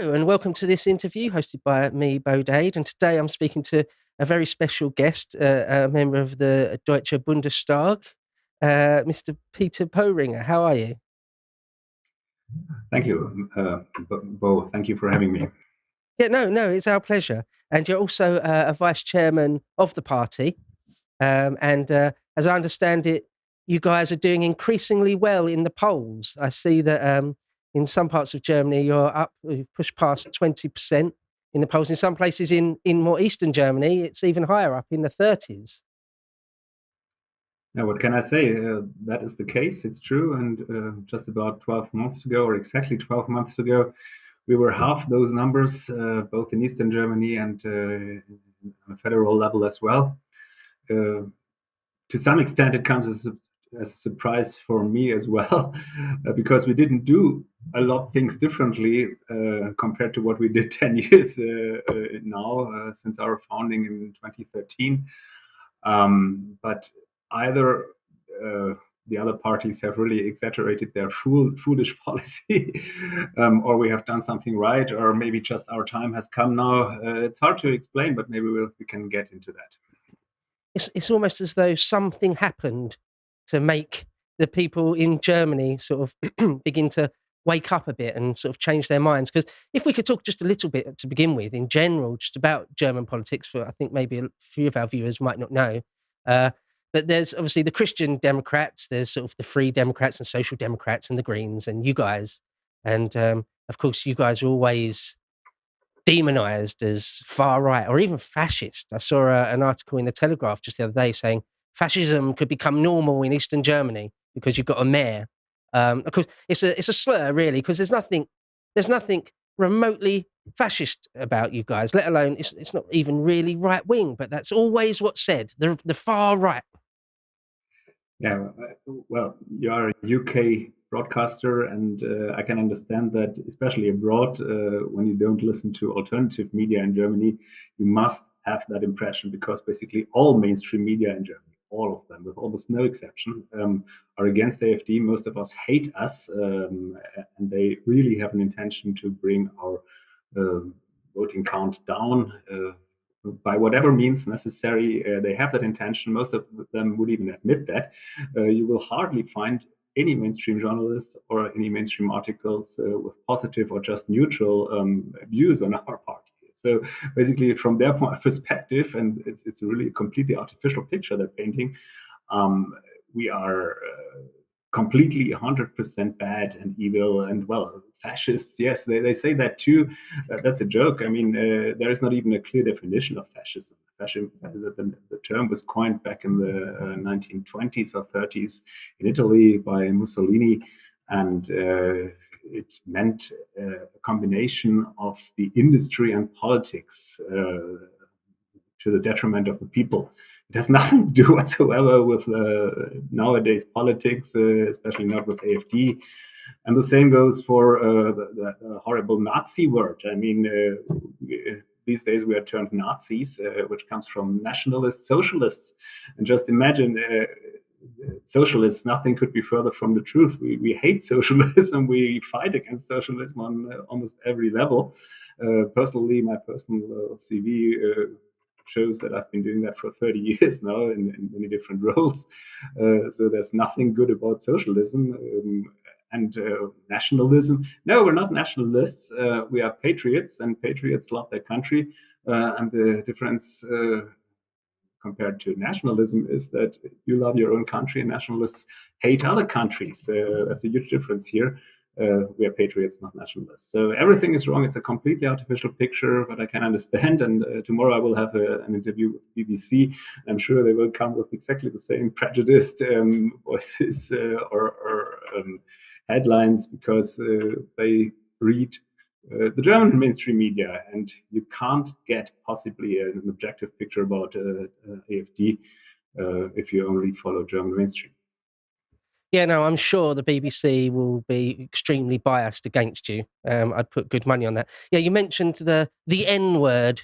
Hello and welcome to this interview hosted by me, Bo Dade. And today I'm speaking to a very special guest, a member of the Deutsche Bundestag, Mr. Peter Boehringer. How are you? Thank you, Bo. Thank you for having me. Yeah, no, it's our pleasure. And you're also a vice chairman of the party. And as I understand it, you guys are doing increasingly well in the polls. I see that in some parts of Germany, you've pushed past 20% in the polls. In some places in more eastern Germany, it's even higher, up in the 30s. Now, what can I say? That is the case. It's true. And just about 12 months ago, or exactly 12 months ago, we were half those numbers, both in Eastern Germany and on a federal level as well. To some extent, it comes as a surprise for me as well, because we didn't do a lot of things differently compared to what we did 10 years now, since our founding in 2013. But either the other parties have really exaggerated their foolish policy, or we have done something right, or maybe just our time has come now. It's hard to explain, but maybe we can get into that. It's almost as though something happened to make the people in Germany sort of begin to wake up a bit and sort of change their minds. Because if we could talk just a little bit to begin with, in general, just about German politics, for I think maybe a few of our viewers might not know. Uh, but there's obviously the Christian Democrats, there's sort of the Free Democrats and Social Democrats and the Greens and you guys. And of course, you guys are always demonized as far right or even fascist. I saw an article in the Telegraph just the other day saying fascism could become normal in Eastern Germany because you've got a mayor. Of course, it's a slur, really, because there's nothing remotely fascist about you guys, let alone it's not even really right wing, but that's always what's said. The far right. Yeah, well, you are a UK broadcaster, and I can understand that, especially abroad, when you don't listen to alternative media in Germany, you must have that impression because basically all mainstream media in Germany, all of them, with almost no exception, are against AfD. Most of us hate us, and they really have an intention to bring our voting count down. By whatever means necessary, they have that intention. Most of them would even admit that. You will hardly find any mainstream journalists or any mainstream articles with positive or just neutral views on our party. So basically, from their perspective, and it's really a completely artificial picture they're painting, we are completely 100% bad and evil and, well, fascists. Yes, they say that too. That's a joke. I mean, there is not even a clear definition of fascism. The term was coined back in the 1920s or 30s in Italy by Mussolini, and it meant a combination of the industry and politics to the detriment of the people. It has nothing to do whatsoever with nowadays politics, especially not with AfD. And the same goes for the horrible Nazi word. I mean, these days we are termed Nazis, which comes from nationalist socialists. And just imagine, socialists, nothing could be further from the truth. We hate socialism. We fight against socialism on almost every level. Personally, my personal CV shows that I've been doing that for 30 years now in many different roles. So there's nothing good about socialism. And nationalism. No, we're not nationalists. We are patriots, and patriots love their country. And the difference compared to nationalism is that you love your own country, and nationalists hate other countries. There's a huge difference here. We are patriots, not nationalists. So everything is wrong. It's a completely artificial picture, but I can understand. And tomorrow I will have an interview with BBC. I'm sure they will come with exactly the same prejudiced voices or headlines because they read the German mainstream media, and you can't get possibly an objective picture about AfD if you only follow German mainstream. Yeah, no, I'm sure the BBC will be extremely biased against you. I'd put good money on that. Yeah, you mentioned the N word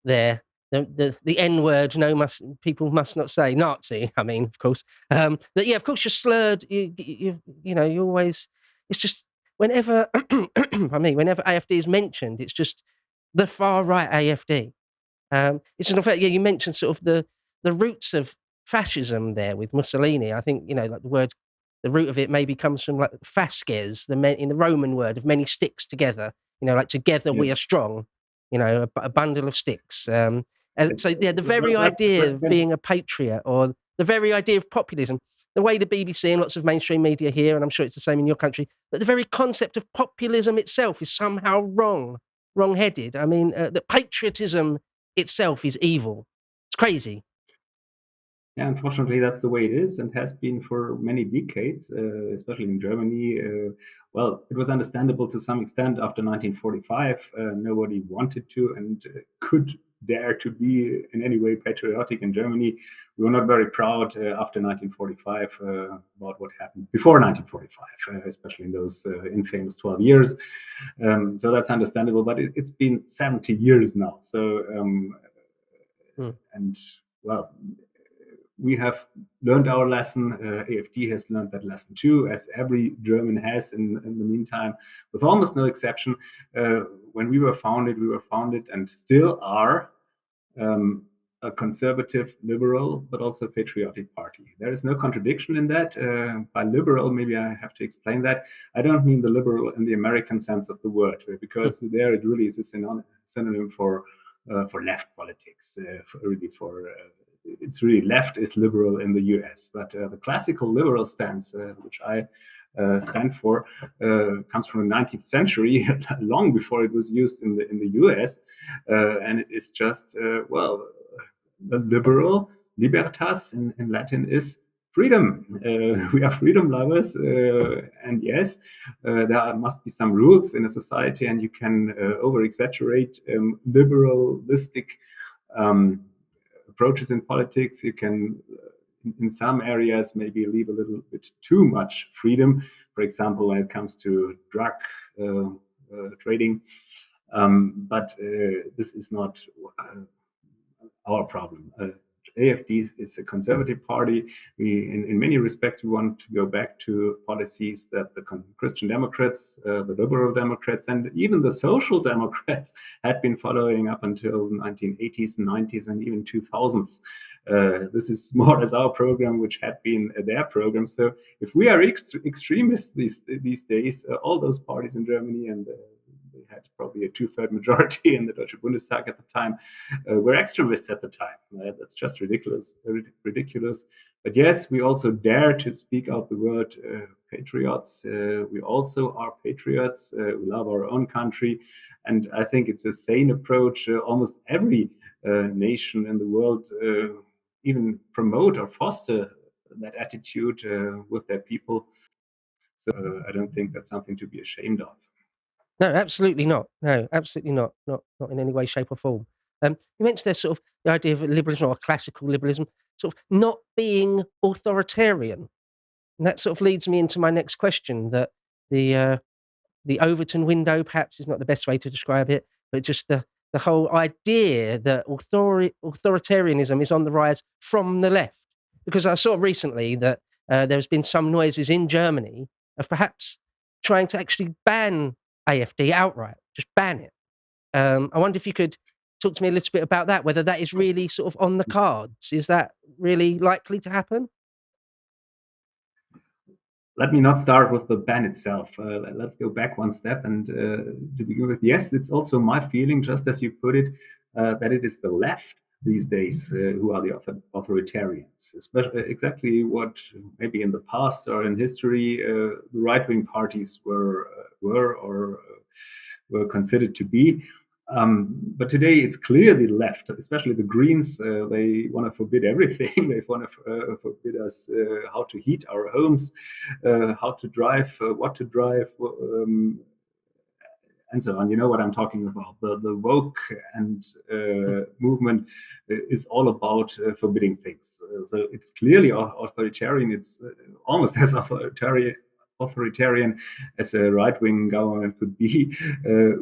there. The N word. No, people must not say Nazi. I mean, of course. But yeah, of course, you're slurred. You know, you always. It's just whenever whenever AFD is mentioned, it's just the far right AFD. It's just, in fact, yeah, you mentioned sort of the roots of fascism there with Mussolini. I think, like the root of it maybe comes from like fasces, in the Roman word of many sticks together. Like together we Yes. are strong. A bundle of sticks. And so, yeah, the very Well, idea that's of being a patriot, or the very idea of populism, the way the BBC and lots of mainstream media here, and I'm sure it's the same in your country, but the very concept of populism itself is somehow wrong-headed. I mean, that patriotism itself is evil. It's crazy. Yeah, unfortunately, that's the way it is and has been for many decades, especially in Germany. Well, it was understandable to some extent after 1945. Nobody wanted to and could dare to be in any way patriotic in Germany. We were not very proud after 1945 about what happened before 1945, especially in those infamous 12 years. So that's understandable, but it's been 70 years now. So, and well, we have learned our lesson. AFD has learned that lesson too, as every German has in the meantime, with almost no exception. When we were founded and still are a conservative, liberal, but also patriotic party. There is no contradiction in that. By liberal, maybe I have to explain that. I don't mean the liberal in the American sense of the word, because there it really is a synonym for left politics, it's really left is liberal in the US. But the classical liberal stance, which I stand for, comes from the 19th century, long before it was used in the US, and it is just the liberal libertas in Latin is freedom. We are freedom lovers, and yes, there must be some rules in a society, and you can over exaggerate liberalistic approaches in politics. You can, in some areas, maybe leave a little bit too much freedom. For example, when it comes to drug trading. But this is not our problem. AFD is a conservative party. In many respects, we want to go back to policies that the Christian Democrats, the Liberal Democrats, and even the Social Democrats had been following up until 1980s and 90s and even 2000s. This is more or less our program, which had been their program. So if we are extremists these days, all those parties in Germany, and they had probably a two-third majority in the Deutsche Bundestag at the time, were extremists at the time. That's just ridiculous. But yes, we also dare to speak out the word patriots. We also are patriots. We love our own country. And I think it's a sane approach. Almost every nation in the world even promote or foster that attitude with their people. So I don't think that's something to be ashamed of. No, absolutely not. No, absolutely not. Not in any way, shape, or form. You mentioned there's sort of the idea of liberalism, or classical liberalism, sort of not being authoritarian. And that sort of leads me into my next question, that the Overton window perhaps is not the best way to describe it, but just the whole idea that authoritarianism is on the rise from the left. Because I saw recently that there's been some noises in Germany of perhaps trying to actually ban AFD outright, just ban it. I wonder if you could talk to me a little bit about that, whether that is really sort of on the cards. Is that really likely to happen? Let me not start with the ban itself. Let's go back one step. And to begin with, yes, it's also my feeling, just as you put it, that it is the left these days who are the authoritarians. Especially exactly what maybe in the past or in history the right-wing parties were considered to be. But today it's clearly the left, especially the Greens. They want to forbid everything. They want to forbid us how to heat our homes, how to drive, what to drive, and so on. You know what I'm talking about. The woke and movement is all about forbidding things. So it's clearly authoritarian. It's almost as authoritarian as a right-wing government could be.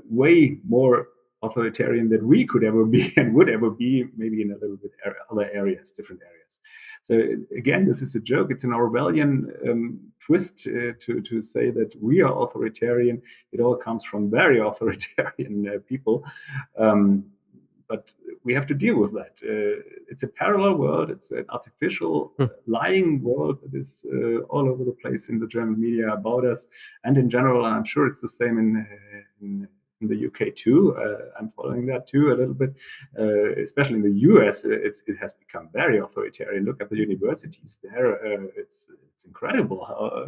Way more authoritarian than we could ever be and would ever be, maybe in a little bit other areas, different areas. So again, this is a joke. It's an Orwellian twist to say that we are authoritarian. It all comes from very authoritarian people. But we have to deal with that. It's a parallel world. It's an artificial, lying world that is all over the place in the German media about us, and in general. And I'm sure it's the same in the UK too. I'm following that too a little bit, especially in the US. It has become very authoritarian. Look at the universities there. It's incredible how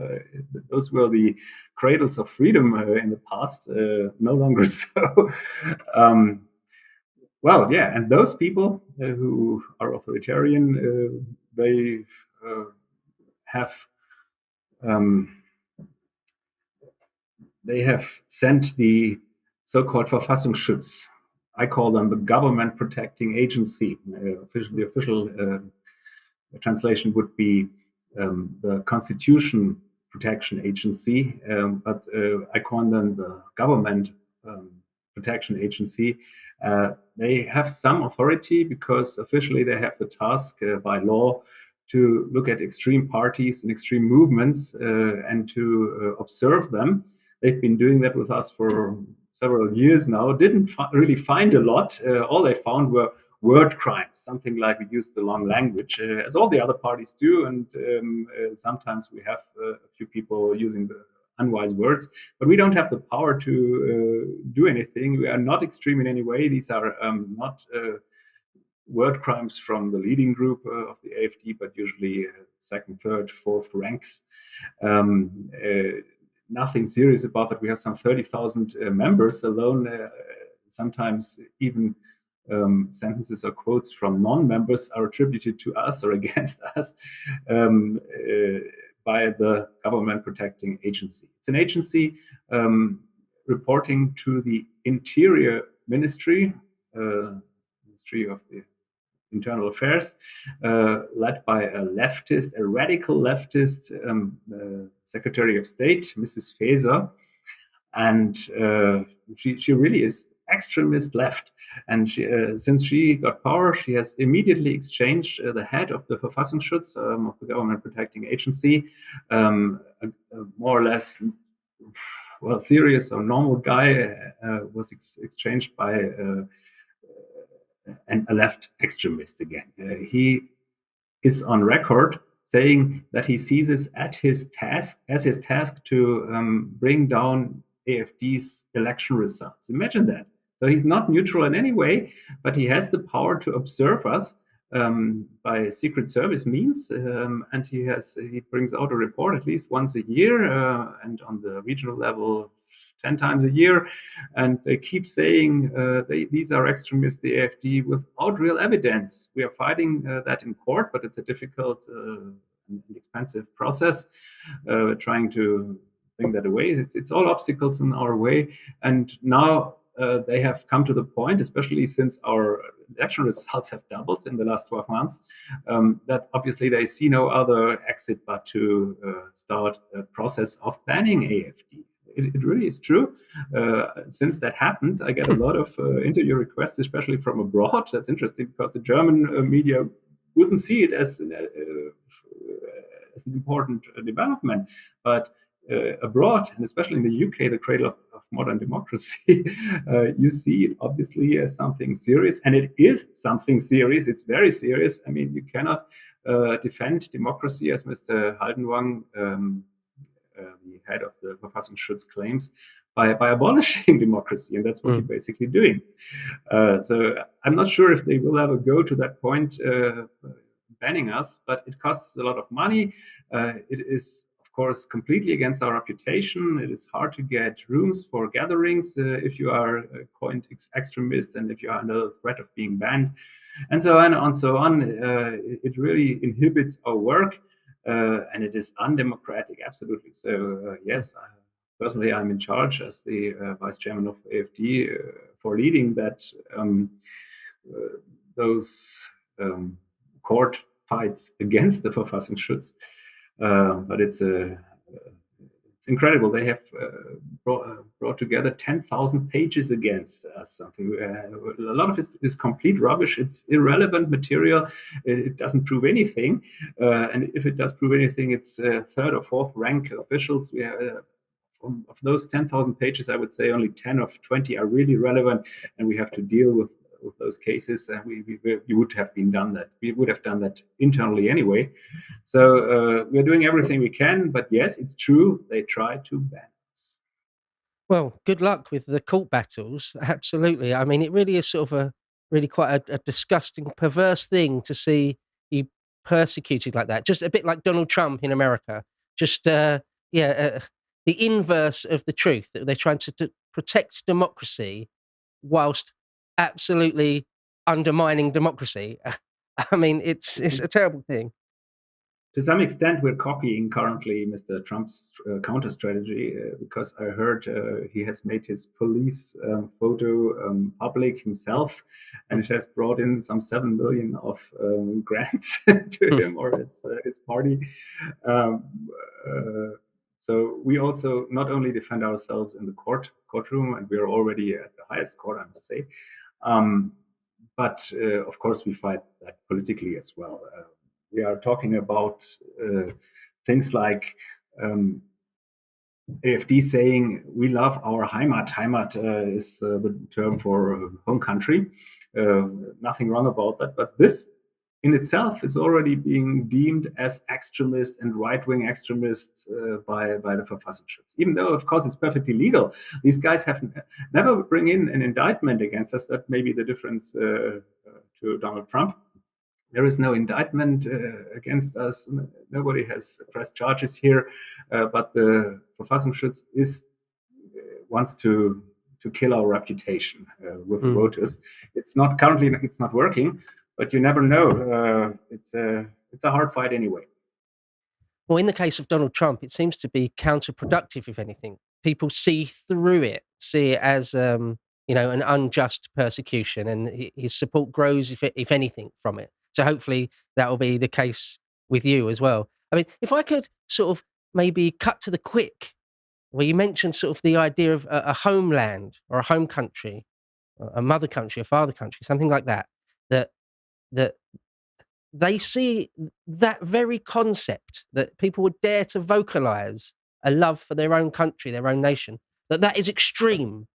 those were the cradles of freedom in the past. No longer so. Well, yeah, and those people who are authoritarian, they have um, sent the so-called Verfassungsschutz. I call them the government protecting agency. The official translation would be the Constitution Protection Agency, but I call them the government protection agency. They have some authority because officially they have the task by law to look at extreme parties and extreme movements and to observe them. They've been doing that with us for several years now. Didn't really find a lot. All they found were word crimes, something like we use the long language, as all the other parties do. And sometimes we have a few people using the unwise words, but we don't have the power to do anything. We are not extreme in any way. These are not word crimes from the leading group of the AfD, but usually second, third, fourth ranks. Nothing serious about that. We have some 30,000 members alone. Sometimes even sentences or quotes from non-members are attributed to us or against us by the government protecting agency. It's an agency reporting to the Interior Ministry, Ministry of the Internal Affairs, led by a leftist, a radical leftist Secretary of State, Mrs. Faeser. And she really is extremist left. And since she got power, she has immediately exchanged the head of the Verfassungsschutz, of the government protecting agency, a more or less serious or normal guy was exchanged by a left extremist again. He is on record saying that he sees it as his task to bring down AfD's election results. Imagine that. So he's not neutral in any way, but he has the power to observe us by Secret Service means, and he brings out a report at least once a year, and on the regional level 10 times a year, and they keep saying these are extremists, the AfD, without real evidence. We are fighting that in court, but it's a difficult and expensive process, trying to bring that away. It's all obstacles in our way, and now they have come to the point, especially since our election results have doubled in the last 12 months, that obviously they see no other exit but to start a process of banning AfD. It really is true. Since that happened, I get a lot of interview requests, especially from abroad. That's interesting because the German media wouldn't see it as an important development. But abroad, and especially in the UK, the cradle of modern democracy, you see it obviously as something serious. And it is something serious. It's very serious. I mean, you cannot defend democracy, as Mr. Haldenwang, the head of the Verfassungsschutz, claims, by abolishing democracy. And that's what you're basically doing. So I'm not sure if they will ever go to that point banning us, but it costs a lot of money. It is, of course, completely against our reputation. It is hard to get rooms for gatherings if you are coined extremist and if you are under the threat of being banned, and so on and so on. It really inhibits our work. And it is undemocratic, absolutely. So yes, personally, I'm in charge as the vice chairman of AfD for leading that those court fights against the Verfassungsschutz. But it's it's incredible. They have brought together 10,000 pages against us. Something a lot of it is complete rubbish. It's irrelevant material. It doesn't prove anything, and if it does prove anything, it's third or fourth rank officials. We of those 10,000 pages, I would say only 10 or 20 are really relevant, and we have to deal with those cases. And we would have done that. We would have done that internally anyway. So we're doing everything we can. But yes, it's true. They try to ban us. Well, good luck with the court battles. Absolutely. I mean, it really is sort of really quite a disgusting, perverse thing to see you persecuted like that. Just a bit like Donald Trump in America. Just, the inverse of the truth, that they're trying to protect democracy whilst absolutely undermining democracy. I mean, it's a terrible thing. To some extent, we're copying currently Mr. Trump's counter strategy because I heard he has made his police photo public himself, and it has brought in some 7 million of grants to him or his party. So we also not only defend ourselves in the courtroom, and we are already at the highest court, I must say, but of course we fight that politically as well. We are talking about things like AfD saying we love our Heimat. Heimat is the term for home country. Nothing wrong about that. But this in itself is already being deemed as extremists and right-wing extremists by the Verfassungsschutz. Even though, of course, it's perfectly legal. These guys have never bring in an indictment against us. That may be the difference to Donald Trump. There is no indictment against us. Nobody has pressed charges here, but the Verfassungsschutz wants to kill our reputation with voters. It's not working, but you never know. It's a hard fight anyway. Well, in the case of Donald Trump, it seems to be counterproductive, if anything. People see through it, see it as an unjust persecution, and his support grows, if anything, from it. So hopefully that will be the case with you as well. I mean, if I could sort of maybe cut to the quick, where you mentioned sort of the idea of a homeland or a home country, a mother country, a father country, something like that, that they see that very concept, that people would dare to vocalize a love for their own country, their own nation, that is extreme,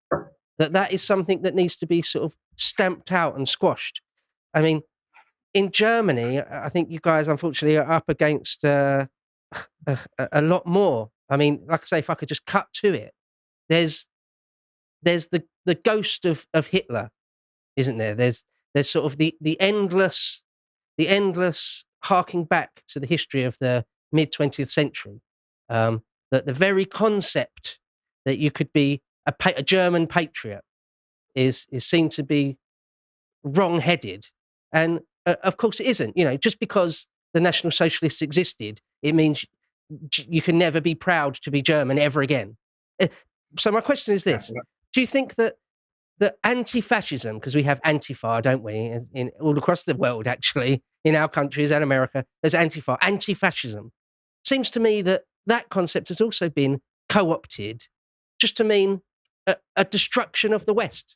that is something that needs to be sort of stamped out and squashed. I mean, in Germany, I think you guys, unfortunately, are up against a lot more. I mean, like I say, if I could just cut to it, there's the ghost of Hitler, isn't there? There's sort of the endless harking back to the history of the mid 20th century. That the very concept that you could be a German patriot is seen to be wrong-headed, and of course it isn't. Just because the National Socialists existed, it means you can never be proud to be German ever again. So my question is this: do you think that anti-fascism, because we have Antifa, don't we, in all across the world, actually, in our countries and America, there's Antifa, anti-fascism. Seems to me that concept has also been co-opted just to mean a destruction of the West.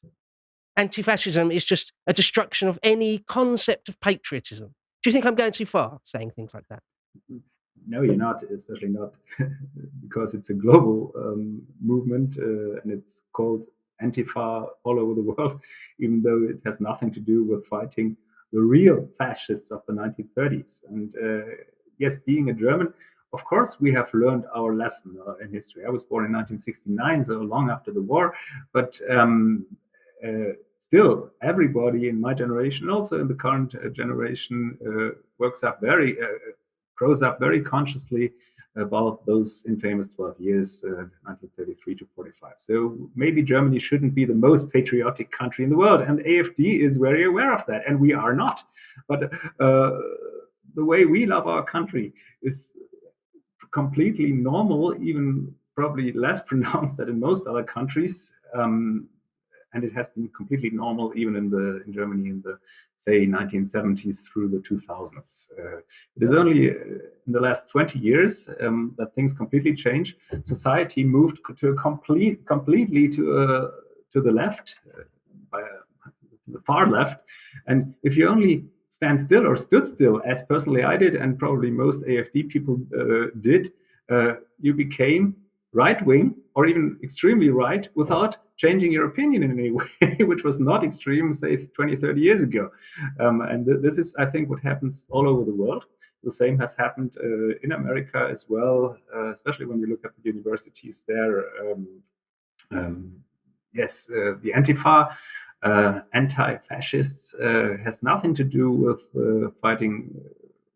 Anti-fascism is just a destruction of any concept of patriotism. Do you think I'm going too far saying things like that? No, you're not, especially not because it's a global movement and it's called Antifa all over the world, even though it has nothing to do with fighting the real fascists of the 1930s. And yes, being a German, of course, we have learned our lesson in history. I was born in 1969, so long after the war, but still, everybody in my generation, also in the current generation, grows up very consciously about those infamous 12 years, 1933 to 45. So maybe Germany shouldn't be the most patriotic country in the world, and AfD is very aware of that, and we are not. But the way we love our country is completely normal, even probably less pronounced than in most other countries. and it has been completely normal even in Germany in the, say, 1970s through the 2000s. It is only in the last 20 years that things completely changed. Society moved to a completely to the left, by the far left. And if you only stand still or stood still, as personally I did, and probably most AfD people did, you became right wing or even extremely right without changing your opinion in any way, which was not extreme, say, 20, 30 years ago. And this is, I think, what happens all over the world. The same has happened in America as well, especially when you look at the universities there. Yes, the Antifa, anti-fascists, has nothing to do with fighting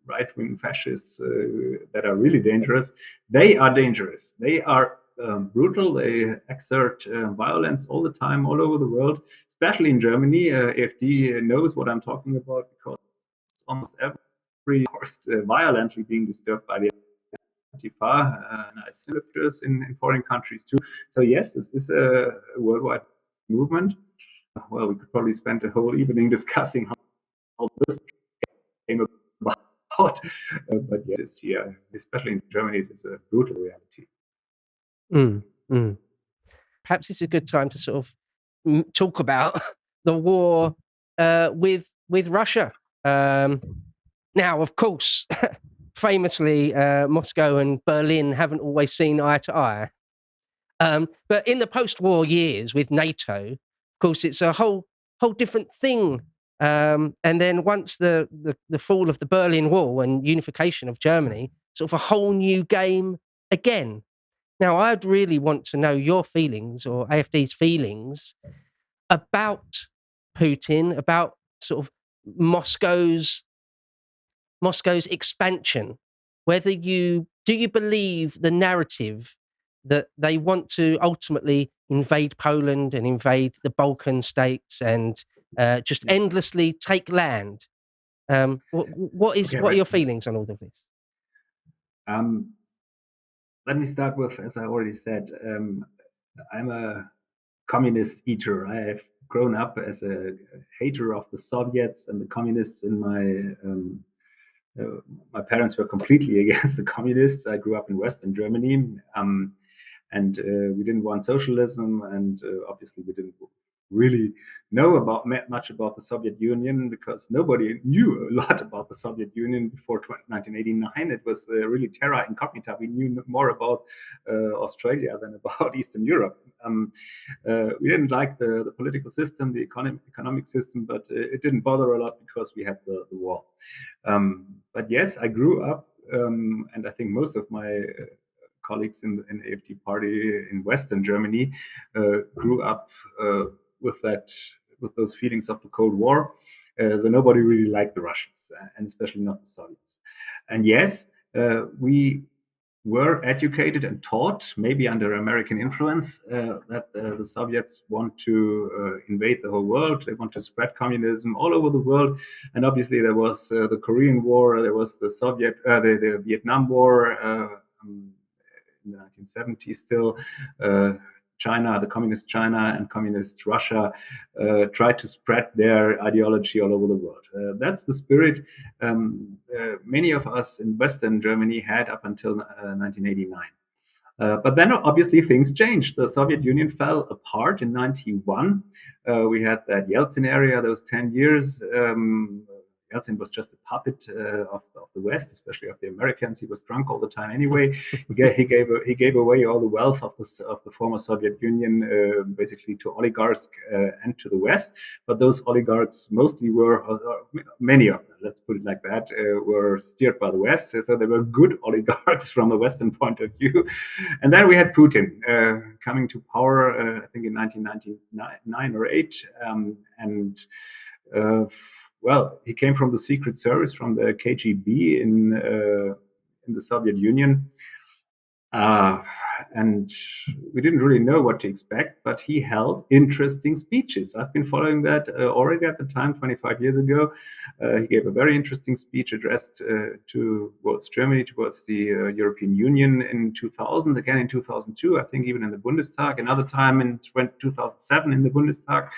right-wing fascists that are really dangerous. They are dangerous. They are brutal. They exert violence all the time, all over the world, especially in Germany. AfD knows what I'm talking about because almost every horse violently being disturbed by the Antifa, nice lifters in foreign countries too. So yes, this is a worldwide movement. Well, we could probably spend a whole evening discussing how this came about. But yes, here, especially in Germany, it is a brutal reality. Mm, mm. Perhaps it's a good time to sort of talk about the war with Russia. Now, of course, famously, Moscow and Berlin haven't always seen eye to eye. But in the post-war years with NATO, of course, it's a whole different thing. And then once the fall of the Berlin Wall and unification of Germany, sort of a whole new game again. Now, I'd really want to know your feelings or AfD's feelings about Putin, about sort of Moscow's expansion. Whether do you believe the narrative that they want to ultimately invade Poland and invade the Balkan states and just endlessly take land? What are your feelings on all of this? Let me start with, as I already said, I'm a communist eater. I have grown up as a hater of the Soviets and the communists. My parents were completely against the communists. I grew up in Western Germany, and we didn't want socialism, and obviously we didn't really know much about the Soviet Union because nobody knew a lot about the Soviet Union before 1989. It was really terra incognita. We knew more about Australia than about Eastern Europe. We didn't like the political system, the economic system, but it didn't bother a lot because we had the war. But yes, I grew up, and I think most of my colleagues in the AfD party in Western Germany grew up with those feelings of the Cold War. So nobody really liked the Russians, and especially not the Soviets. And yes, we were educated and taught, maybe under American influence, that the Soviets want to invade the whole world. They want to spread communism all over the world. And obviously, there was the Korean War, there was the Vietnam War in the 1970s still. China, the communist China and communist Russia tried to spread their ideology all over the world. That's the spirit many of us in Western Germany had up until 1989. But then obviously things changed. The Soviet Union fell apart in 91. We had that Yeltsin era, those 10 years. Yeltsin was just a puppet of the West, especially of the Americans. He was drunk all the time anyway. He gave away all the wealth of the former Soviet Union basically to oligarchs and to the West. But those oligarchs mostly many of them, let's put it like that, were steered by the West. So they were good oligarchs from a Western point of view. And then we had Putin coming to power, I think in 1999 or 8, well, he came from the Secret Service, from the KGB in the Soviet Union. and we didn't really know what to expect, but he held interesting speeches. I've been following that already at the time, 25 years ago. He gave a very interesting speech addressed towards Germany, towards the European Union in 2000, again in 2002, I think even in the Bundestag, another time in 2007 in the Bundestag.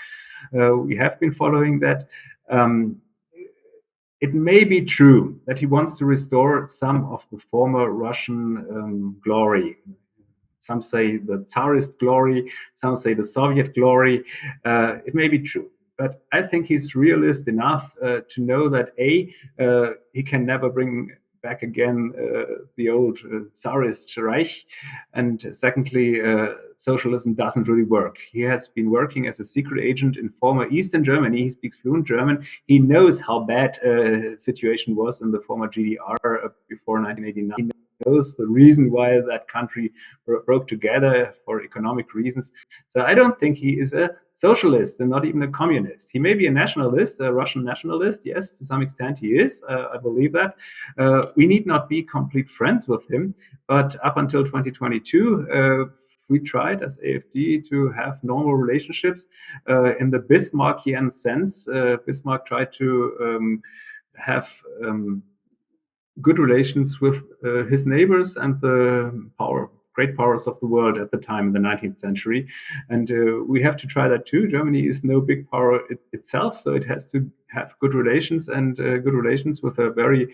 We have been following that. It may be true that he wants to restore some of the former Russian glory. Some say the Tsarist glory, some say the Soviet glory. It may be true. But I think he's realist enough to know that he can never bring back again the old Tsarist Reich. And secondly, socialism doesn't really work. He has been working as a secret agent in former Eastern Germany. He speaks fluent German. He knows how bad situation was in the former GDR before 1989. He knows the reason why that country broke together for economic reasons. So I don't think he is a socialist and not even a communist. He may be a nationalist, a Russian nationalist. Yes, to some extent he is. I believe that. We need not be complete friends with him. But up until 2022, we tried as AfD to have normal relationships in the Bismarckian sense. Bismarck tried to have good relations with his neighbors and the great powers of the world at the time in the 19th century. And we have to try that too. Germany is no big power itself, so it has to have good relations and good relations with a very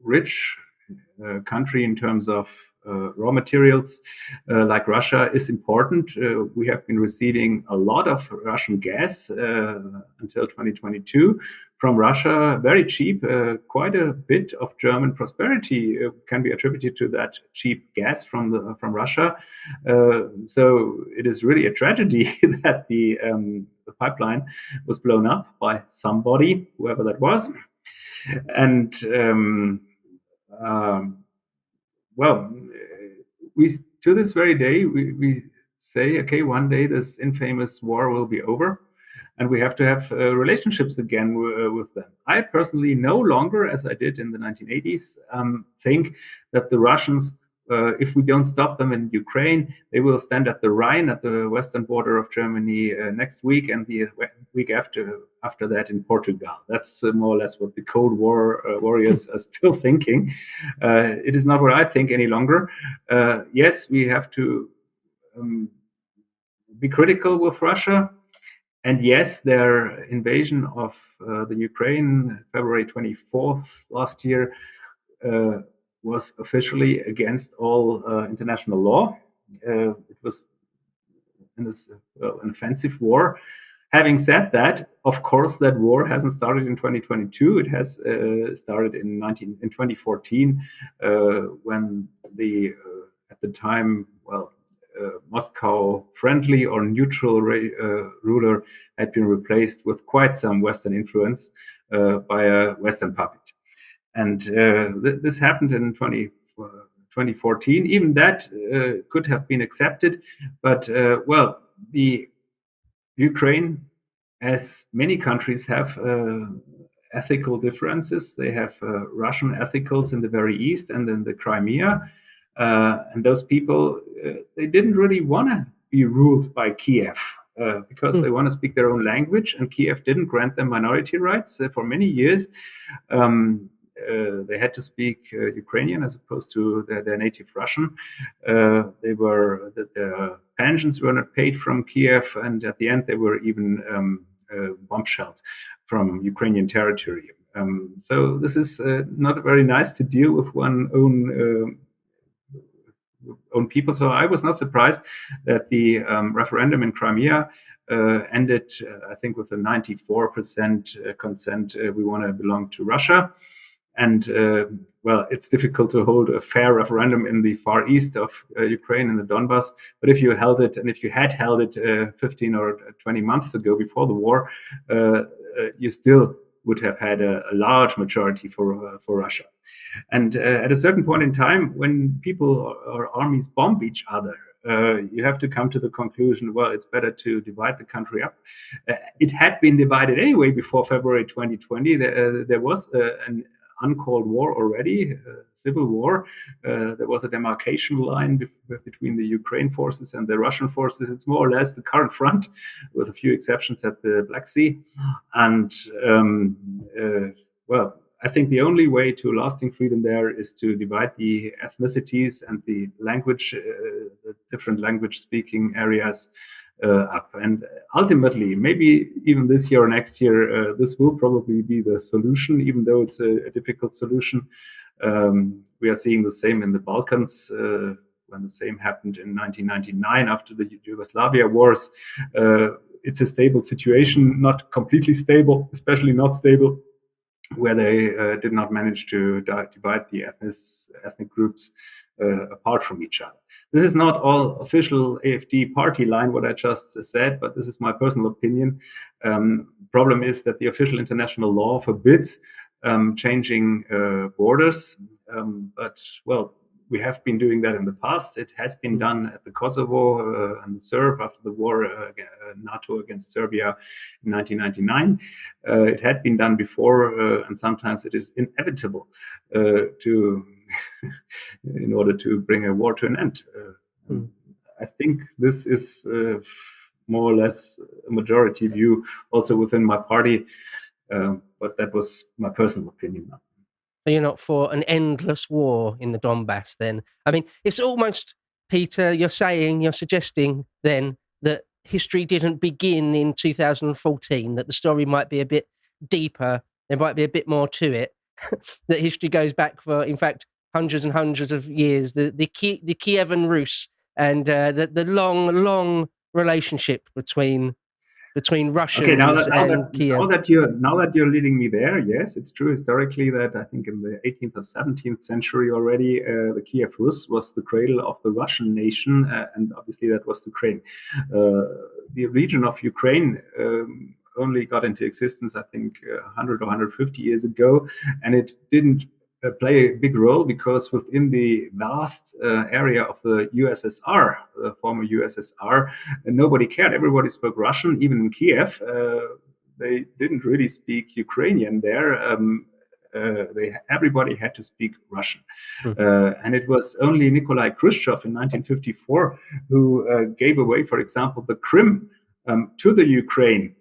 rich country in terms of raw materials like Russia is important. We have been receiving a lot of Russian gas until 2022 from Russia, very cheap. Quite a bit of German prosperity can be attributed to that cheap gas from Russia. So it is really a tragedy that the pipeline was blown up by somebody, whoever that was. And well, we to this very day we say, okay, one day this infamous war will be over, and we have to have relationships again with them. I personally no longer, as I did in the 1980s, think that the Russians, if we don't stop them in Ukraine, they will stand at the Rhine, at the western border of Germany next week, and the week after that in Portugal. That's more or less what the Cold War warriors are still thinking. It is not what I think any longer. Yes, we have to be critical with Russia. And yes, their invasion of the Ukraine, February 24th last year, was officially against all international law. It was an offensive war. Having said that, of course, that war hasn't started in 2022. It has started in 2014, when at the time, Moscow friendly or neutral ruler had been replaced with quite some Western influence by a Western puppet. And this happened in 2014. Even that could have been accepted. But, the Ukraine, as many countries, have ethical differences. They have Russian ethicals in the very east and in the Crimea. And those people, they didn't really want to be ruled by Kiev because they want to speak their own language, and Kiev didn't grant them minority rights for many years. They had to speak Ukrainian as opposed to their native Russian. Their pensions were not paid from Kiev, and at the end they were even bombshelled from Ukrainian territory. So this is not very nice to deal with one own people. So I was not surprised that the referendum in Crimea ended, I think, with a 94% consent. We want to belong to Russia. And it's difficult to hold a fair referendum in the far east of Ukraine, in the Donbass. But if you held it, and if you had held it 15 or 20 months ago before the war, you still would have had a large majority for Russia. And at a certain point in time, when people or armies bomb each other, you have to come to the conclusion, well, it's better to divide the country up. It had been divided anyway before February 2020. There was an uncalled war already, civil war. There was a demarcation line between the Ukraine forces and the Russian forces. It's more or less the current front, with a few exceptions at the Black Sea. And well, I think the only way to lasting freedom there is to divide the ethnicities and the language, the different language speaking areas up. And ultimately, maybe even this year or next year, this will probably be the solution, even though it's a difficult solution. We are seeing the same in the Balkans. When the same happened in 1999 after the Yugoslavia wars, it's a stable situation, not completely stable, especially not stable where they did not manage to divide the ethnic groups apart from each other. This is not all official AfD party line, what I just said, but this is my personal opinion. Problem is that the official international law forbids changing borders. But, well, we have been doing that in the past. It has been done at the Kosovo and Serb after the war, NATO against Serbia in 1999. It had been done before, and sometimes it is inevitable to, in order to bring a war to an end. I think this is more or less a majority view also within my party, but that was my personal opinion. So you're not for an endless war in the Donbass then? I mean, it's almost, Peter, you're suggesting then that history didn't begin in 2014, that the story might be a bit deeper, there might be a bit more to it, that history goes back for, in fact, hundreds and hundreds of years, the Kievan Rus, and the long relationship between Russians and Kiev. Now that you're leading me there, yes, it's true historically that I think in the 18th or 17th century already, the Kiev Rus was the cradle of the Russian nation, and obviously that was Ukraine. The region of Ukraine only got into existence, I think, 100 or 150 years ago, and it didn't play a big role because within the vast area of the USSR, the former USSR, nobody cared. Everybody spoke Russian, even in Kiev. They didn't really speak Ukrainian there. Everybody had to speak Russian. And it was only Nikolai Khrushchev in 1954 who gave away, for example, the Crimea to the Ukraine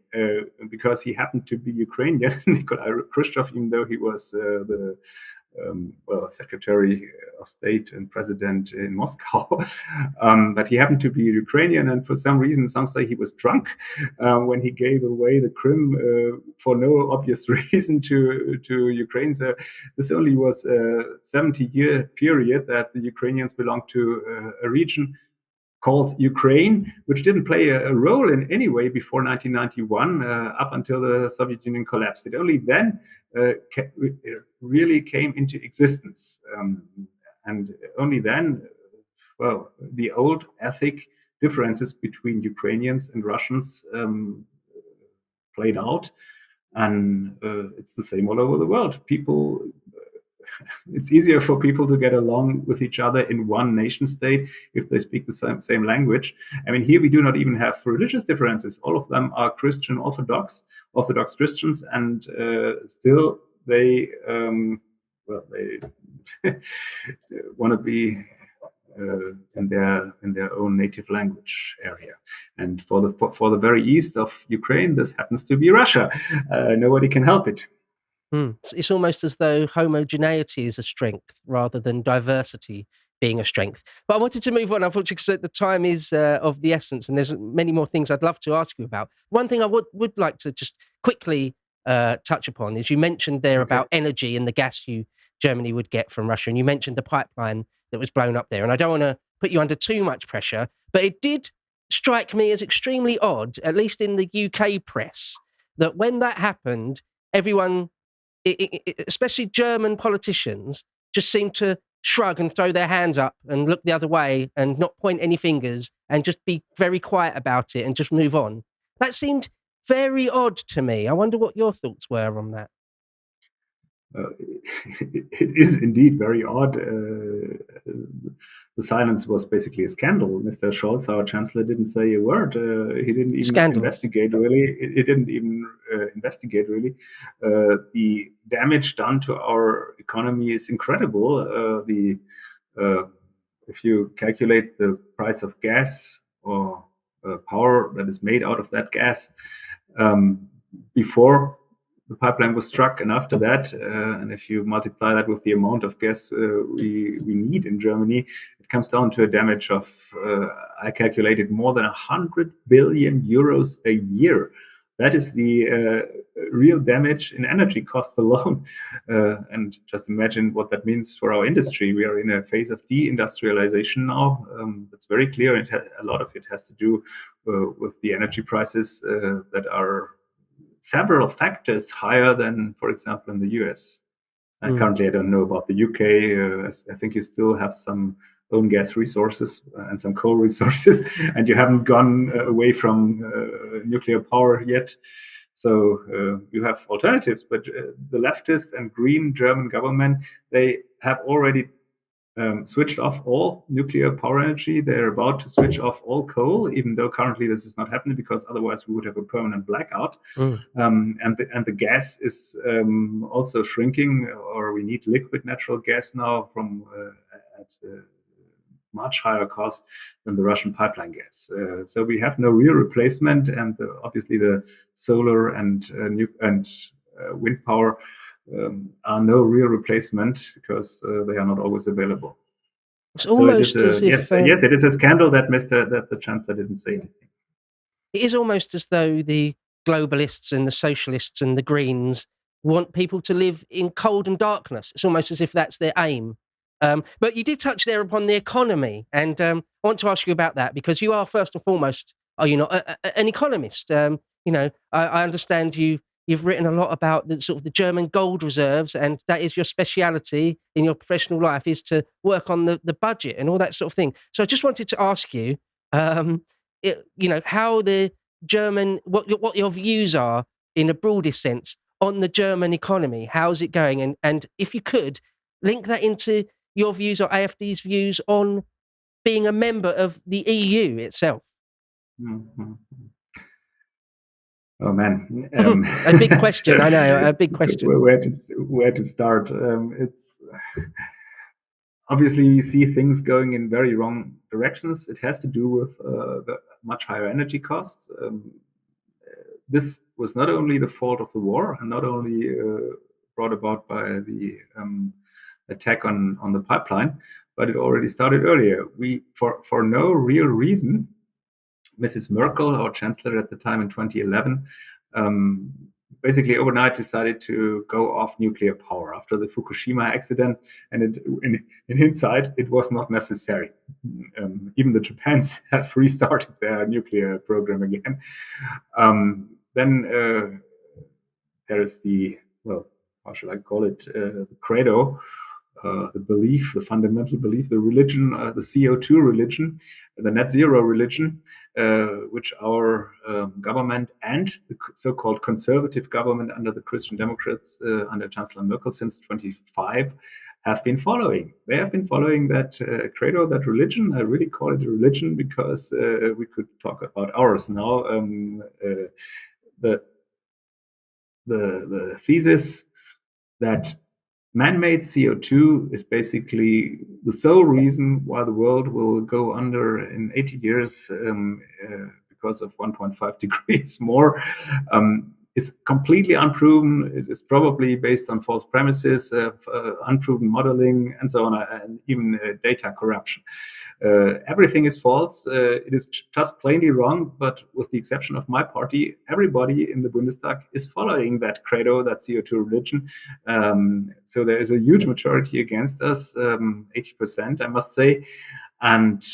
because he happened to be Ukrainian, Nikolai Khrushchev, even though he was the Secretary of State and President in Moscow. But he happened to be Ukrainian, and for some reason, some say he was drunk when he gave away the Crimea for no obvious reason to Ukraine. So this only was a 70-year period that the Ukrainians belonged to a region called Ukraine, which didn't play a role in any way before 1991, up until the Soviet Union collapsed. It only then really came into existence. And only then, well, the old ethnic differences between Ukrainians and Russians played out. And it's the same all over the world. It's easier for people to get along with each other in one nation state if they speak the same language. I mean, here we do not even have religious differences. All of them are Christian Orthodox Christians, and still they want to be in their own native language area. And for the very east of Ukraine, this happens to be Russia. Nobody can help it. It's almost as though homogeneity is a strength rather than diversity being a strength. But I wanted to move on, unfortunately, because the time is of the essence, and there's many more things I'd love to ask you about. One thing I would like to just quickly touch upon is you mentioned there about energy and the gas Germany would get from Russia, and you mentioned the pipeline that was blown up there. And I don't want to put you under too much pressure, but it did strike me as extremely odd, at least in the UK press, that when that happened, everyone, especially German politicians, just seem to shrug and throw their hands up and look the other way and not point any fingers and just be very quiet about it and just move on. That seemed very odd to me. I wonder what your thoughts were on that. It is indeed very odd. the silence was basically a scandal. Mr. Scholz, our chancellor, didn't say a word. He didn't even investigate really. He didn't even investigate really. The damage done to our economy is incredible. If you calculate the price of gas or power that is made out of that gas before the pipeline was struck and after that, and if you multiply that with the amount of gas we need in Germany, it comes down to a damage of, I calculated, more than 100 billion euros a year. That is the real damage in energy costs alone. And just imagine what that means for our industry. We are in a phase of deindustrialization now. That's very clear. A lot of it has to do with the energy prices that are several factors higher than, for example, in the US. Currently, I don't know about the UK. I think you still have some own gas resources and some coal resources, and you haven't gone away from nuclear power yet. So you have alternatives, but the leftist and green German government, they have already switched off all nuclear power energy. They're about to switch off all coal, even though currently this is not happening because otherwise we would have a permanent blackout. And the gas is also shrinking, or we need liquid natural gas now from at much higher cost than the Russian pipeline gas. So we have no real replacement, and obviously the solar and wind power are no real replacement because they are not always available. It's almost so it is yes, it is a scandal that the chancellor didn't say anything. It is almost as though the globalists and the socialists and the Greens want people to live in cold and darkness. It's almost as if that's their aim. But you did touch there upon the economy, and I want to ask you about that because you are first and foremost, are you not, an economist? I understand you've written a lot about the sort of the German gold reserves, and that is your speciality in your professional life, is to work on the budget and all that sort of thing. So I just wanted to ask you, how the German, what your views are in a broadest sense on the German economy. How's it going? And if you could link that into your views or AfD's views on being a member of the EU itself. Mm-hmm. Oh man, a big question. I know, a big question. Where to start? It's obviously we see things going in very wrong directions. It has to do with the much higher energy costs. This was not only the fault of the war, and not only brought about by the attack on the pipeline, but it already started earlier. We, for no real reason, Mrs. Merkel, our chancellor at the time in 2011, basically overnight decided to go off nuclear power after the Fukushima accident. And in hindsight, it was not necessary. Even the Japans have restarted their nuclear program again. Then there is the, well, how should I call it, the credo, the belief, the fundamental belief, the religion, the CO2 religion, the net zero religion, which our government and the so-called conservative government under the Christian Democrats, under Chancellor Merkel since 25, have been following. They have been following that credo, that religion. I really call it a religion because we could talk about ours now. The thesis that man-made CO2 is basically the sole reason why the world will go under in 80 years because of 1.5 degrees more, is completely unproven. It is probably based on false premises, unproven modeling, and so on, and even data corruption. Everything is false. It is just plainly wrong, but with the exception of my party, everybody in the Bundestag is following that credo, that CO2 religion. So there is a huge majority against us, 80%, I must say. And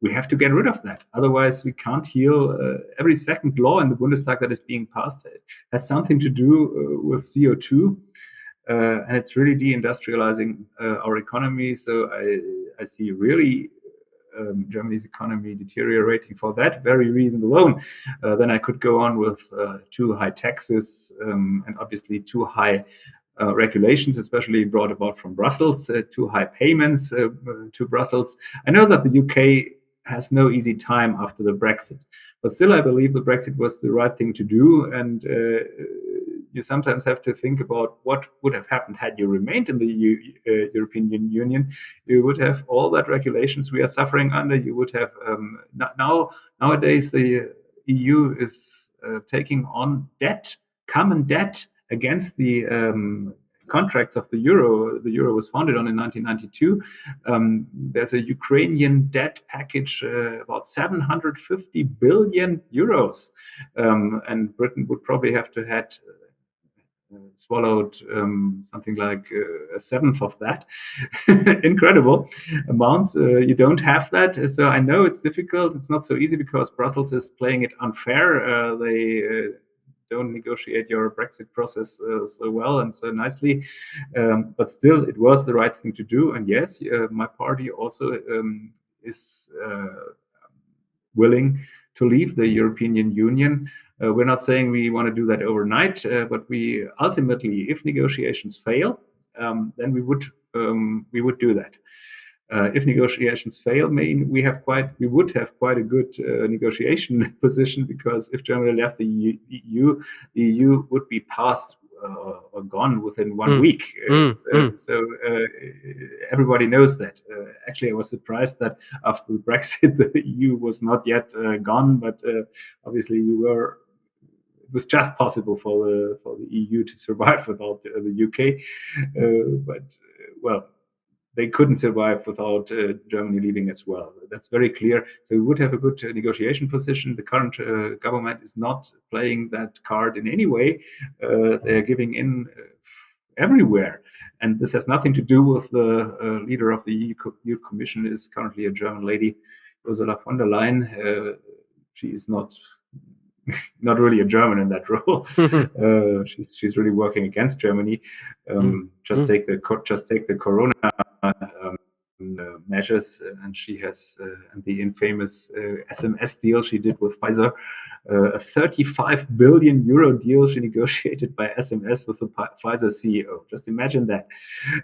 we have to get rid of that. Otherwise, we can't heal. Every second law in the Bundestag that is being passed has something to do with CO2. And it's really deindustrializing our economy. So I see really Germany's economy deteriorating for that very reason alone. Then I could go on with too high taxes and obviously too high regulations, especially brought about from Brussels, too high payments to Brussels. I know that the UK has no easy time after the Brexit, but still I believe the Brexit was the right thing to do. And you sometimes have to think about what would have happened had you remained in the European Union. You would have all that regulations we are suffering under. You would have nowadays the EU is taking on debt, common debt, against the contracts of the euro. The euro was founded on in 1992. There's a Ukrainian debt package about 750 billion euros, and Britain would probably have to had swallowed something like a seventh of that. Incredible amounts. You don't have that. So I know it's difficult. It's not so easy because Brussels is playing it unfair. They don't negotiate your Brexit process so well and so nicely. But still, it was the right thing to do. And yes, my party also is willing to leave the European Union. We're not saying we want to do that overnight, but we ultimately, if negotiations fail, then we would do that. If negotiations fail, we would have quite a good negotiation position, because if Germany left the EU, the EU would be passed or gone within 1 week. So everybody knows that. Actually, I was surprised that after the Brexit, the EU was not yet gone, but obviously it was just possible for the EU to survive without the UK. But well, they couldn't survive without Germany leaving as well. That's very clear. So we would have a good negotiation position. The current government is not playing that card in any way. They're giving in everywhere. And this has nothing to do with the leader of the EU Commission is currently a German lady, Ursula von der Leyen. She is not really a German in that role. She's really working against Germany. Just take the Corona measures, and she has the infamous SMS deal she did with Pfizer, a 35 billion euro deal she negotiated by SMS with the Pfizer CEO. Just imagine that.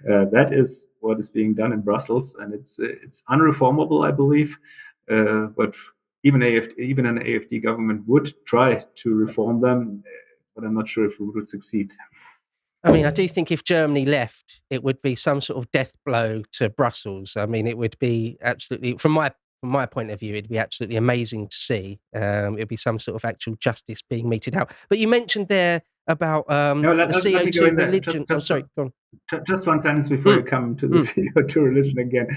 That is what is being done in Brussels, and it's unreformable, I believe. But even an AfD government would try to reform them, but I'm not sure if we would succeed. I mean, I do think if Germany left, it would be some sort of death blow to Brussels. I mean, it would be absolutely, from my point of view, it'd be absolutely amazing to see. It'd be some sort of actual justice being meted out. But you mentioned there about the CO2 religion. I'm sorry, go on. Just one sentence before you come to the CO2 religion again.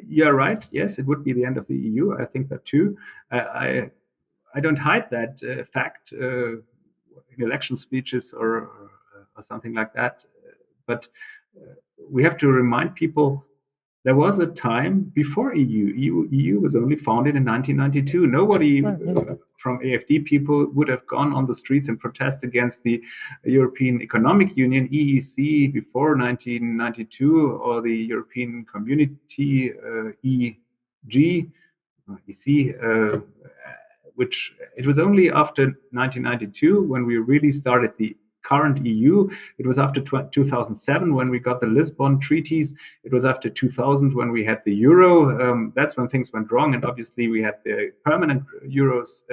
You're right. Yes, it would be the end of the EU. I think that too. I don't hide that fact in election speeches or something like that. But we have to remind people there was a time before EU. EU was only founded in 1992. Nobody from AfD people would have gone on the streets and protest against the European Economic Union, EEC, before 1992, or the European Community, EG, EC, which it was only after 1992 when we really started the current EU. It was after 2007 when we got the Lisbon treaties. It was after 2000 when we had the euro. That's when things went wrong. And obviously we had the permanent euros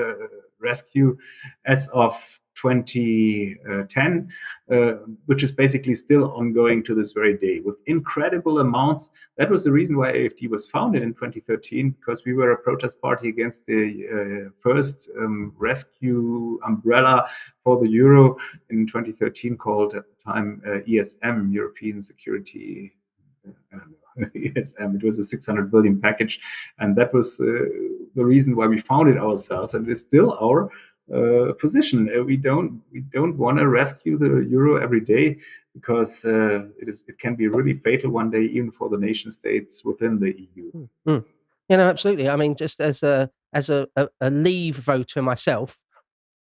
rescue as of 2010, which is basically still ongoing to this very day with incredible amounts. That was the reason why AfD was founded in 2013, because we were a protest party against the first rescue umbrella for the euro in 2013, called at the time ESM, European Security. ESM. It was a 600 billion package, and that was the reason why we founded ourselves, and it's still our position. We don't want to rescue the euro every day, because it can be really fatal one day, even for the nation states within the EU. You know, absolutely. I mean, just as a Leave voter myself,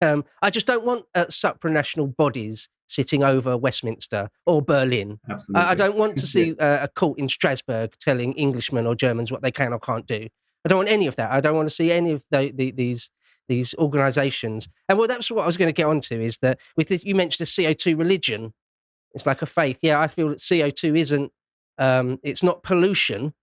I just don't want supranational bodies sitting over Westminster or Berlin. Absolutely. I don't want to see a court in Strasbourg telling Englishmen or Germans what they can or can't do. I don't want any of that. I don't want to see any of these organisations. And well, that's what I was going to get onto, is that with this, you mentioned the CO2 religion. It's like a faith. Yeah, I feel that CO2 isn't, it's not pollution.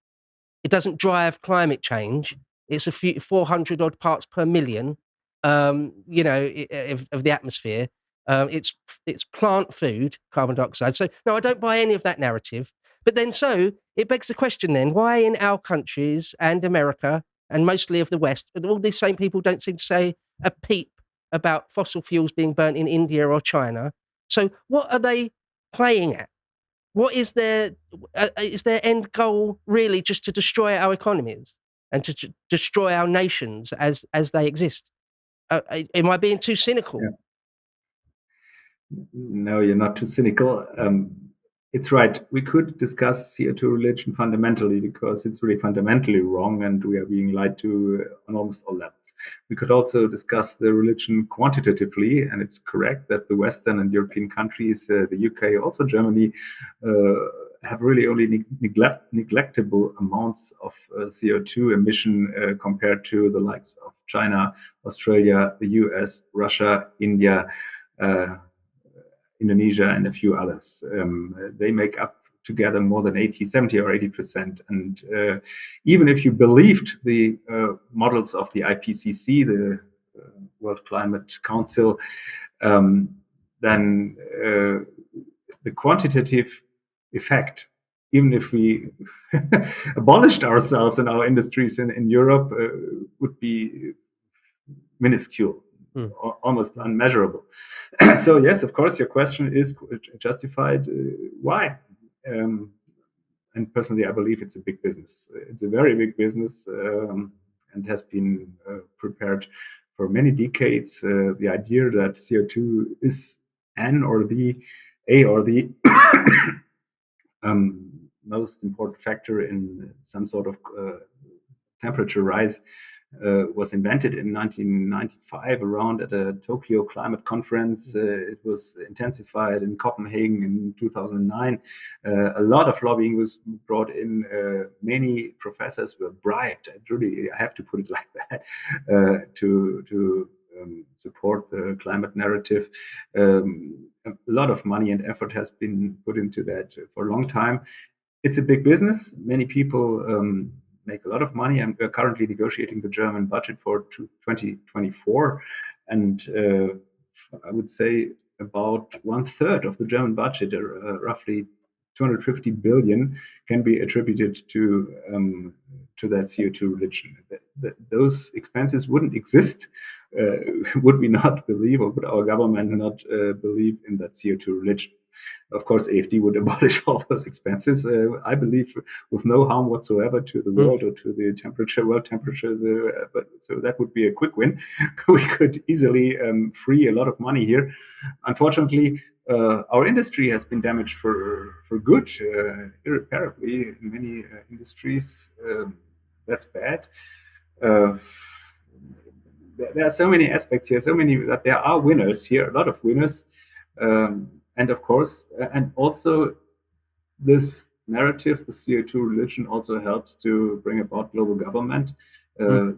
It doesn't drive climate change. It's a few 400 odd parts per million, of the atmosphere. It's plant food, carbon dioxide. So no, I don't buy any of that narrative. But then, so it begs the question: then, why in our countries and America and mostly of the West, all these same people don't seem to say a peep about fossil fuels being burnt in India or China? So what are they playing at? What is their end goal really just to destroy our economies and to destroy our nations as they exist? Am I being too cynical? Yeah. No, you're not too cynical. It's right. We could discuss CO2 religion fundamentally because it's really fundamentally wrong and we are being lied to on almost all levels. We could also discuss the religion quantitatively, and it's correct that the Western and European countries, the UK, also Germany, have really only neglectable amounts of CO2 emission compared to the likes of China, Australia, the US, Russia, India, Indonesia, and a few others. They make up together more than 70 or 80%. And even if you believed the models of the IPCC, the World Climate Council, then the quantitative effect, even if we abolished ourselves and our industries in Europe, would be minuscule. Almost unmeasurable. So yes, of course, your question is justified. Why? And personally, I believe it's a big business. It's a very big business and has been prepared for many decades. The idea that CO2 is a or the most important factor in some sort of temperature rise was invented in 1995 around at a Tokyo climate conference. It was intensified in Copenhagen in 2009. A lot of lobbying was brought in. Many professors were bribed. I have to put it like that, to support the climate narrative. A lot of money and effort has been put into that for a long time. It's a big business. Many people make a lot of money. I'm currently negotiating the German budget for 2024. And I would say about 1/3 of the German budget, roughly 250 billion, can be attributed to that CO2 religion. Those expenses wouldn't exist would we not believe, or would our government not believe in that CO2 religion. Of course, AfD would abolish all those expenses. I believe with no harm whatsoever to the world or to the world temperature. But so that would be a quick win. We could easily free a lot of money here. Unfortunately, our industry has been damaged for good, irreparably in many industries. That's bad. There are so many aspects here, so many that there are winners here, a lot of winners. And of course, and also this narrative, the CO2 religion, also helps to bring about global government,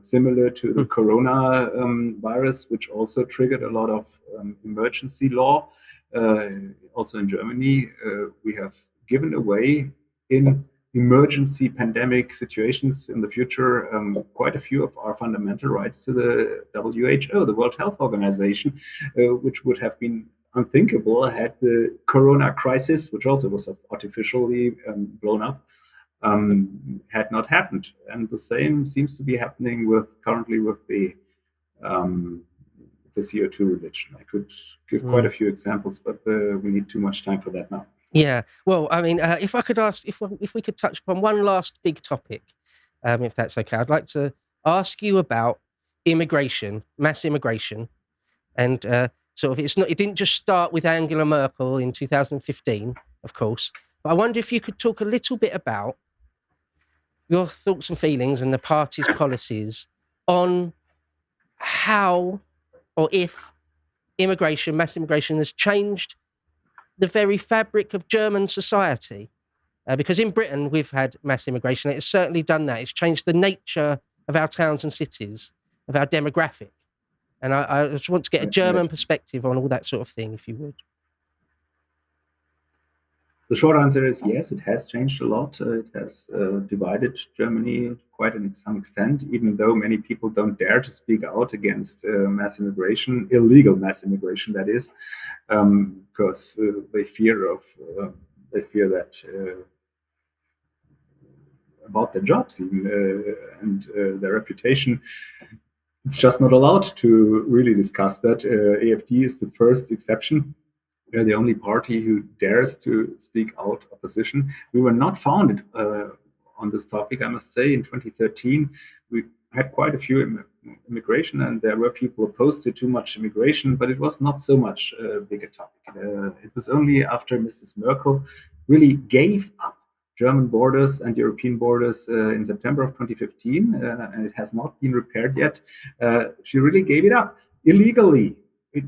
similar to the corona virus, which also triggered a lot of emergency law. Also in Germany, we have given away in emergency pandemic situations in the future quite a few of our fundamental rights to the WHO, the World Health Organization, which would have been unthinkable had the corona crisis, which also was artificially blown up, had not happened. And the same seems to be happening currently with the CO2 religion. I could give quite a few examples, but we need too much time for that now. Yeah. Well, I mean, if I could ask, if we could touch upon one last big topic, if that's okay, I'd like to ask you about immigration, mass immigration, and sort of it didn't just start with Angela Merkel in 2015, of course, but I wonder if you could talk a little bit about your thoughts and feelings and the party's policies on how or if mass immigration has changed the very fabric of German society. Because in Britain, we've had mass immigration. It's certainly done that. It's changed the nature of our towns and cities, of our demographic. And I just want to get a German perspective on all that sort of thing, if you would. The short answer is yes, it has changed a lot. It has divided Germany quite to some extent, even though many people don't dare to speak out against mass immigration, illegal mass immigration, that is, because they fear that about their jobs even and their reputation. It's just not allowed to really discuss that. AfD is the first exception. We are the only party who dares to speak out opposition. We were not founded on this topic, I must say. In 2013, we had quite a few immigration, and there were people opposed to too much immigration, but it was not so much a bigger topic. It was only after Mrs. Merkel really gave up German borders and European borders in September of 2015, and it has not been repaired yet. She really gave it up illegally.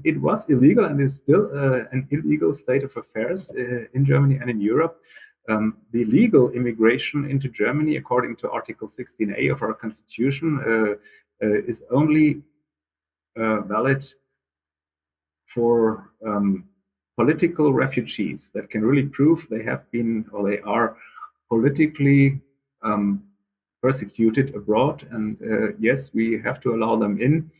It was illegal and is still an illegal state of affairs in Germany and in Europe. The legal immigration into Germany, according to Article 16A of our constitution, is only valid for political refugees that can really prove they have been or they are politically persecuted abroad. And yes, we have to allow them in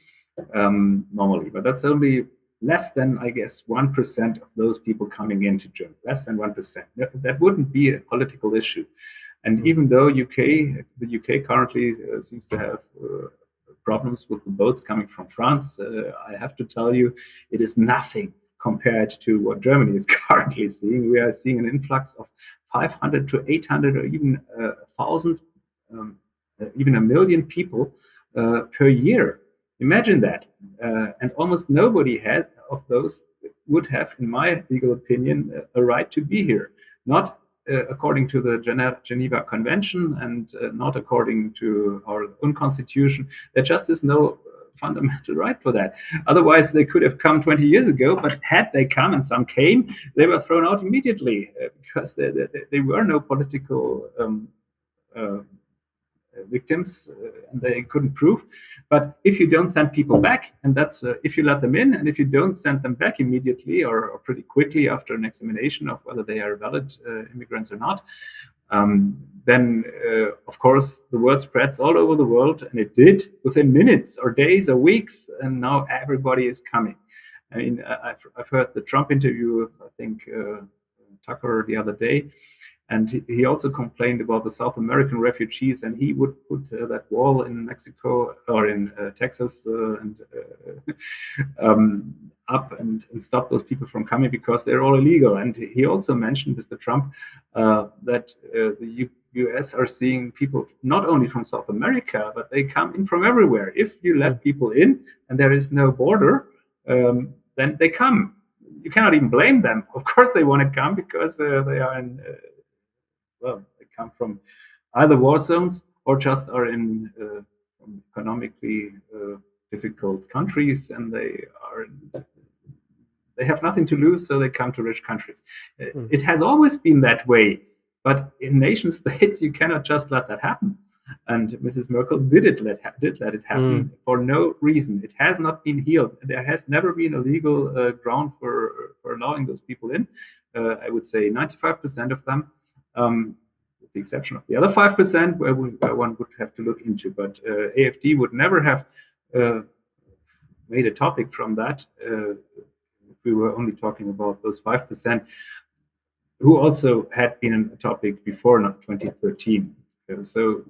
normally, but that's only less than, I guess, 1% of those people coming into Germany, less than 1%. That wouldn't be a political issue. And even though the UK currently seems to have problems with the boats coming from France, I have to tell you, it is nothing compared to what Germany is currently seeing. We are seeing an influx of 500 to 800 or even 1,000, even a million people per year. Imagine that. And almost nobody of those would have, in my legal opinion, a right to be here. Not according to the Geneva Convention and not according to our own constitution. There just is no fundamental right for that. Otherwise, they could have come 20 years ago, but had they come, and some came, they were thrown out immediately because there were no political victims and they couldn't prove. But if you don't send people back, and that's if you let them in, and if you don't send them back immediately or pretty quickly after an examination of whether they are valid immigrants or not, then of course the word spreads all over the world, and it did within minutes or days or weeks, and now everybody is coming. I mean, I've heard the Trump interview with, I think, Tucker the other day, and he also complained about the South American refugees, and he would put that wall in Mexico or in Texas up and stop those people from coming because they're all illegal. And he also mentioned, Mr. Trump, that the US are seeing people not only from South America, but they come in from everywhere. If you let people in and there is no border, then they come. You cannot even blame them. Of course they want to come because they are in... well, they come from either war zones or just are in economically difficult countries, and they have nothing to lose, so they come to rich countries. It has always been that way, but in nation states you cannot just let that happen. And Mrs. Merkel did let it happen for no reason. It has not been healed. There has never been a legal ground for allowing those people in. I would say 95% of them. With the exception of the other 5%, where one would have to look into. But AfD would never have made a topic from that if we were only talking about those 5%, who also had been a topic before 2013. So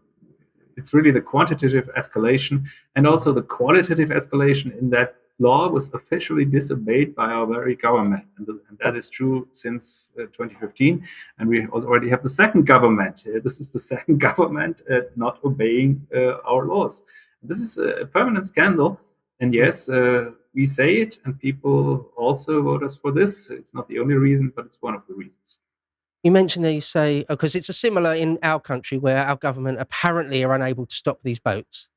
it's really the quantitative escalation and also the qualitative escalation in that law was officially disobeyed by our very government. And that is true since 2015. And we already have the second government. This is the second government not obeying our laws. This is a permanent scandal. And yes, we say it, and people also vote us for this. It's not the only reason, but it's one of the reasons. You mentioned that you say, because it's a similar in our country where our government apparently are unable to stop these boats,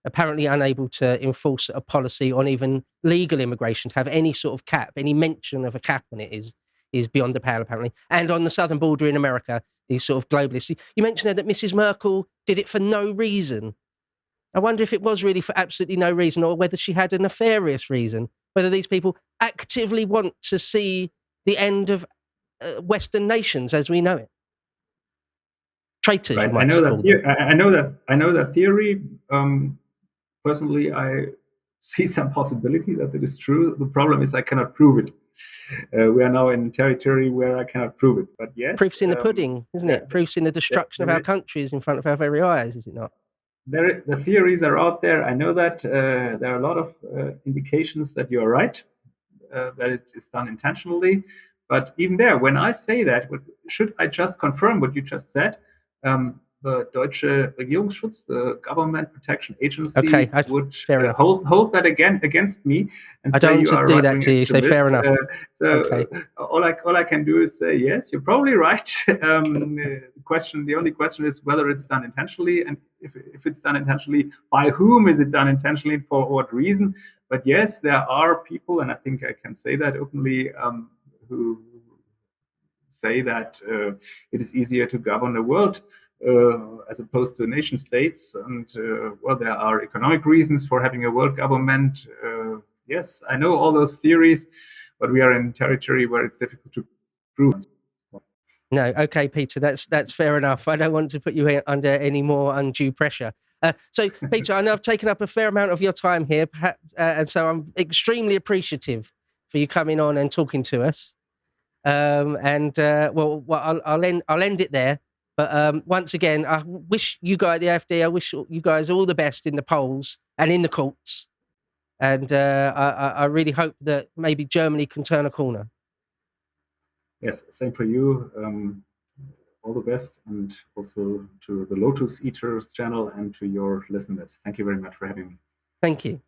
apparently unable to enforce a policy on even legal immigration, to have any sort of cap, any mention of a cap on it is beyond the pale, apparently. And on the southern border in America, these sort of globalists. You mentioned there that Mrs. Merkel did it for no reason. I wonder if it was really for absolutely no reason, or whether she had a nefarious reason, whether these people actively want to see the end of Western nations as we know it. Traitors, Right. you might call them. I know that theory. Personally, I see some possibility that it is true. The problem is I cannot prove it. We are now in territory where I cannot prove it. But yes, proof's in the pudding, isn't it? Proof's in the destruction of our countries in front of our very eyes, is it not? The theories are out there. I know that there are a lot of indications that you are right, that it is done intentionally. But even there, when I say that, should I just confirm what you just said? The Deutsche Regierungsschutz, the government protection agency, would hold that against me and say you are a right-wing extremist. Fair enough. All I can do is say, yes, you're probably right. The only question is whether it's done intentionally, and if it's done intentionally, by whom is it done intentionally, for what reason? But yes, there are people, and I think I can say that openly, who say that it is easier to govern the world as opposed to nation states. And well, there are economic reasons for having a world government. Yes, I know all those theories, but we are in territory where it's difficult to prove. No, okay, Peter, that's fair enough. I don't want to put you under any more undue pressure. So, Peter, I know I've taken up a fair amount of your time here, perhaps, and so I'm extremely appreciative for you coming on and talking to us. Well, I'll end it there. But once again, I wish you guys, the AfD, I wish you guys all the best in the polls and in the courts. And I really hope that maybe Germany can turn a corner. Yes, same for you. All the best, and also to the Lotus Eaters channel and to your listeners. Thank you very much for having me. Thank you.